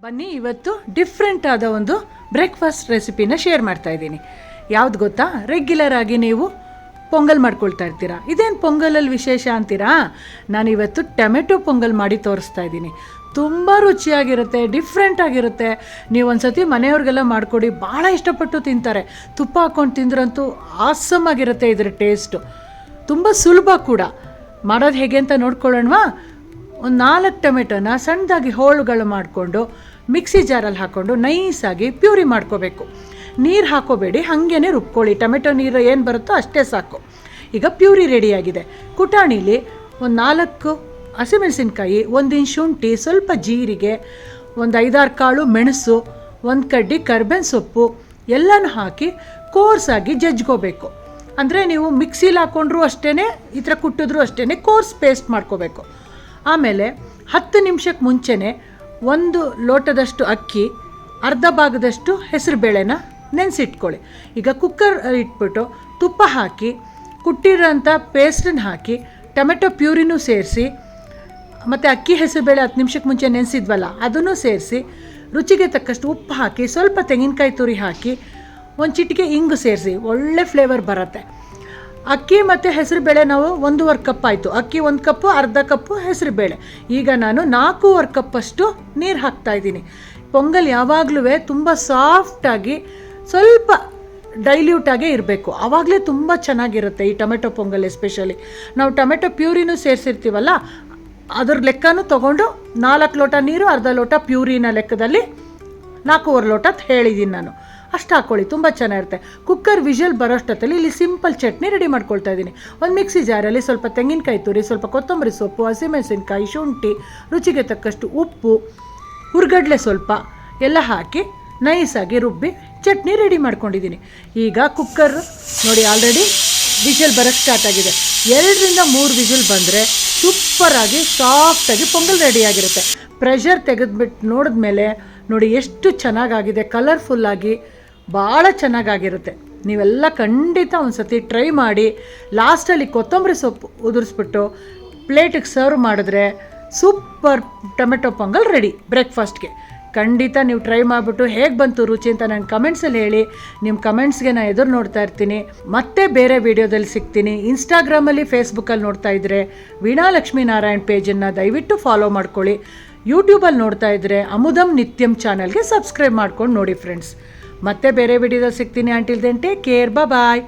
ಬನ್ನಿ ಇವತ್ತು ಡಿಫ್ರೆಂಟ್ ಆದ ಒಂದು ಬ್ರೇಕ್ಫಾಸ್ಟ್ ರೆಸಿಪಿನ ಶೇರ್ ಮಾಡ್ತಾ ಇದ್ದೀನಿ. ಯಾವ್ದು ಗೊತ್ತಾ? ರೆಗ್ಯುಲರ್ ಆಗಿ ನೀವು ಪೊಂಗಲ್ ಮಾಡ್ಕೊಳ್ತಾ ಇರ್ತೀರಾ. ಇದೇನು ಪೊಂಗಲಲ್ಲಿ ವಿಶೇಷ ಅಂತೀರಾ? ನಾನಿವತ್ತು ಟೊಮೆಟೊ ಪೊಂಗಲ್ ಮಾಡಿ ತೋರಿಸ್ತಾ ಇದ್ದೀನಿ. ತುಂಬ ರುಚಿಯಾಗಿರುತ್ತೆ, ಡಿಫ್ರೆಂಟ್ ಆಗಿರುತ್ತೆ. ನೀವು ಒಂದು ಸತಿ ಮನೆಯವ್ರಿಗೆಲ್ಲ ಮಾಡಿಕೊಡಿ, ಭಾಳ ಇಷ್ಟಪಟ್ಟು ತಿಂತಾರೆ. ತುಪ್ಪ ಹಾಕ್ಕೊಂಡು ತಿಂದ್ರಂತೂ ಆಸಮ್ ಆಗಿರುತ್ತೆ ಇದರ ಟೇಸ್ಟು. ತುಂಬ ಸುಲಭ ಕೂಡ. ಮಾಡೋದು ಹೇಗೆ ಅಂತ ನೋಡ್ಕೊಳ್ಳೋಣವಾ? ಒಂದು 4 ಟೊಮೆಟೊನ ಸಣ್ಣದಾಗಿ ಹೋಳುಗಳು ಮಾಡಿಕೊಂಡು ಮಿಕ್ಸಿ ಜಾರಲ್ಲಿ ಹಾಕ್ಕೊಂಡು ನೈಸಾಗಿ ಪ್ಯೂರಿ ಮಾಡ್ಕೋಬೇಕು. ನೀರು ಹಾಕೋಬೇಡಿ, ಹಾಗೇ ರುಬ್ಕೊಳ್ಳಿ. ಟೊಮೆಟೊ ನೀರು ಏನು ಬರುತ್ತೋ ಅಷ್ಟೇ ಸಾಕು. ಈಗ ಪ್ಯೂರಿ ರೆಡಿಯಾಗಿದೆ. ಕುಟಾಣಿಲಿ ಒಂದು 4 ಹಸಿಮೆಣಸಿನ್ಕಾಯಿ, 1 ಇಂಚ್ ಶುಂಠಿ, ಸ್ವಲ್ಪ ಜೀರಿಗೆ, ಒಂದು 5-6 ಕಾಳು ಮೆಣಸು, 1 ಕಡ್ಡಿ ಕರ್ಬೇವಿನ ಸೊಪ್ಪು ಎಲ್ಲನೂ ಹಾಕಿ ಕೋರ್ಸಾಗಿ ಜಜ್ಕೋಬೇಕು. ಅಂದರೆ ನೀವು ಮಿಕ್ಸಿಲಿ ಹಾಕ್ಕೊಂಡ್ರೂ ಅಷ್ಟೇ, ಈ ಥರ ಕುಟ್ಟಿದ್ರೂ ಅಷ್ಟೇ ಕೋರ್ಸ್ ಪೇಸ್ಟ್ ಮಾಡ್ಕೋಬೇಕು. ಆಮೇಲೆ 10 ನಿಮಿಷಕ್ಕೆ ಮುಂಚೆನೇ 1 ಲೋಟದಷ್ಟು ಅಕ್ಕಿ, ಅರ್ಧ ಭಾಗದಷ್ಟು ಹೆಸರುಬೇಳೆನ ನೆನೆಸಿಟ್ಕೊಳ್ಳಿ. ಈಗ ಕುಕ್ಕರ್ ಇಟ್ಬಿಟ್ಟು ತುಪ್ಪ ಹಾಕಿ ಕುಟ್ಟಿರೋಂಥ ಪೇಸ್ಟನ್ನು ಹಾಕಿ ಟೊಮೆಟೊ ಪ್ಯೂರಿನೂ ಸೇರಿಸಿ, ಮತ್ತು ಅಕ್ಕಿ ಹೆಸರುಬೇಳೆ 10 ನಿಮಿಷಕ್ಕೆ ಮುಂಚೆ ನೆನೆಸಿದ್ವಲ್ಲ ಅದನ್ನು ಸೇರಿಸಿ, ರುಚಿಗೆ ತಕ್ಕಷ್ಟು ಉಪ್ಪು ಹಾಕಿ, ಸ್ವಲ್ಪ ತೆಂಗಿನಕಾಯಿ ತುರಿ ಹಾಕಿ, 1 ಚಿಟಿಕೆ ಇಂಗು ಸೇರಿಸಿ, ಒಳ್ಳೆ ಫ್ಲೇವರ್ ಬರುತ್ತೆ. ಅಕ್ಕಿ ಮತ್ತು ಹೆಸರುಬೇಳೆ ನಾವು 1.5 ಕಪ್ ಆಯಿತು. ಅಕ್ಕಿ 1 ಕಪ್ಪು, ಅರ್ಧ ಕಪ್ಪು ಹೆಸರುಬೇಳೆ. ಈಗ ನಾನು 4.25 ಕಪ್ಪಷ್ಟು ನೀರು ಹಾಕ್ತಾಯಿದ್ದೀನಿ. ಪೊಂಗಲ್ ಯಾವಾಗಲೂ ತುಂಬ ಸಾಫ್ಟಾಗಿ, ಸ್ವಲ್ಪ ಡೈಲ್ಯೂಟಾಗೇ ಇರಬೇಕು. ಆವಾಗಲೇ ತುಂಬ ಚೆನ್ನಾಗಿರುತ್ತೆ ಈ ಟೊಮೆಟೊ ಪೊಂಗಲ್. ಎಸ್ಪೆಷಲಿ ನಾವು ಟೊಮೆಟೊ ಪ್ಯೂರಿನೂ ಸೇರಿಸಿರ್ತೀವಲ್ಲ, ಅದ್ರ ಲೆಕ್ಕನೂ ತೊಗೊಂಡು 4 ಲೋಟ ನೀರು, ಅರ್ಧ ಲೋಟ ಪ್ಯೂರಿನ ಲೆಕ್ಕದಲ್ಲಿ 4.25 ಲೋಟ ಹೇಳಿದ್ದೀನಿ ನಾನು. ಅಷ್ಟು ಹಾಕ್ಕೊಳ್ಳಿ, ತುಂಬ ಚೆನ್ನಾಗಿರುತ್ತೆ. ಕುಕ್ಕರ್ ವಿಷಲ್ ಬರೋಷ್ಟೊತ್ತಲ್ಲಿ ಇಲ್ಲಿ ಸಿಂಪಲ್ ಚಟ್ನಿ ರೆಡಿ ಮಾಡ್ಕೊಳ್ತಾ ಇದ್ದೀನಿ. ಒಂದು ಮಿಕ್ಸಿ ಜಾರಲ್ಲಿ ಸ್ವಲ್ಪ ತೆಂಗಿನಕಾಯಿ ತುರಿ, ಸ್ವಲ್ಪ ಕೊತ್ತಂಬರಿ ಸೊಪ್ಪು, ಹಸಿಮೆಣಸಿನ್ಕಾಯಿ, ಶುಂಠಿ, ರುಚಿಗೆ ತಕ್ಕಷ್ಟು ಉಪ್ಪು, ಹುರ್ಗಡ್ಲೆ ಸ್ವಲ್ಪ ಎಲ್ಲ ಹಾಕಿ ನೈಸಾಗಿ ರುಬ್ಬಿ ಚಟ್ನಿ ರೆಡಿ ಮಾಡ್ಕೊಂಡಿದ್ದೀನಿ. ಈಗ ಕುಕ್ಕರ್ ನೋಡಿ ಆಲ್ರೆಡಿ ವಿಷಲ್ ಬರೋಕ್ಕೆ ಸ್ಟಾರ್ಟ್ ಆಗಿದೆ. 2-3 ವಿಷಲ್ ಬಂದರೆ ಸೂಪರಾಗಿ ಸಾಫ್ಟಾಗಿ ಪೊಂಗಲ್ ರೆಡಿಯಾಗಿರುತ್ತೆ. ಪ್ರೆಷರ್ ತೆಗೆದುಬಿಟ್ಟು ನೋಡಿದ್ಮೇಲೆ ನೋಡಿ ಎಷ್ಟು ಚೆನ್ನಾಗಾಗಿದೆ, ಕಲರ್ಫುಲ್ಲಾಗಿ ಭಾಳ ಚೆನ್ನಾಗಾಗಿರುತ್ತೆ. ನೀವೆಲ್ಲ ಖಂಡಿತ ಒಂದು ಸತಿ ಟ್ರೈ ಮಾಡಿ. ಲಾಸ್ಟಲ್ಲಿ ಕೊತ್ತಂಬರಿ ಸೊಪ್ಪು ಉದುರಿಸ್ಬಿಟ್ಟು ಪ್ಲೇಟಿಗೆ ಸರ್ವ್ ಮಾಡಿದ್ರೆ ಸೂಪರ್ ಟೊಮೆಟೊ ಪೊಂಗಲ್ ರೆಡಿ ಬ್ರೇಕ್ಫಾಸ್ಟ್ಗೆ. ಖಂಡಿತ ನೀವು ಟ್ರೈ ಮಾಡಿಬಿಟ್ಟು ಹೇಗೆ ಬಂತು ರುಚಿ ಅಂತ ನನ್ನ ಕಮೆಂಟ್ಸಲ್ಲಿ ಹೇಳಿ. ನಿಮ್ಮ ಕಮೆಂಟ್ಸ್ಗೆ ನಾನು ಎದುರು ನೋಡ್ತಾ ಇರ್ತೀನಿ. ಮತ್ತೆ ಬೇರೆ ವಿಡಿಯೋದಲ್ಲಿ ಸಿಗ್ತೀನಿ. ಇನ್ಸ್ಟಾಗ್ರಾಮಲ್ಲಿ, ಫೇಸ್ಬುಕ್ಕಲ್ಲಿ ನೋಡ್ತಾ ಇದ್ದರೆ ವೀಣಾ ಲಕ್ಷ್ಮೀನಾರಾಯಣ್ ಪೇಜನ್ನು ದಯವಿಟ್ಟು ಫಾಲೋ ಮಾಡ್ಕೊಳ್ಳಿ. ಯೂಟ್ಯೂಬಲ್ಲಿ ನೋಡ್ತಾ ಇದ್ದರೆ ಅಮುದಂ ನಿತ್ಯಂ ಚಾನಲ್ಗೆ ಸಬ್ಸ್ಕ್ರೈಬ್ ಮಾಡ್ಕೊಂಡು ನೋಡಿ ಫ್ರೆಂಡ್ಸ್. ಮತ್ತೆ ಬೇರೆ ವಿಡಿಯೋದಲ್ಲಿ ಸಿಗ್ತೀನಿ. ಅಂಟಿಲ್ ದೆನ್ ಟೇಕ್ ಕೇರ್, ಬಾಯ್.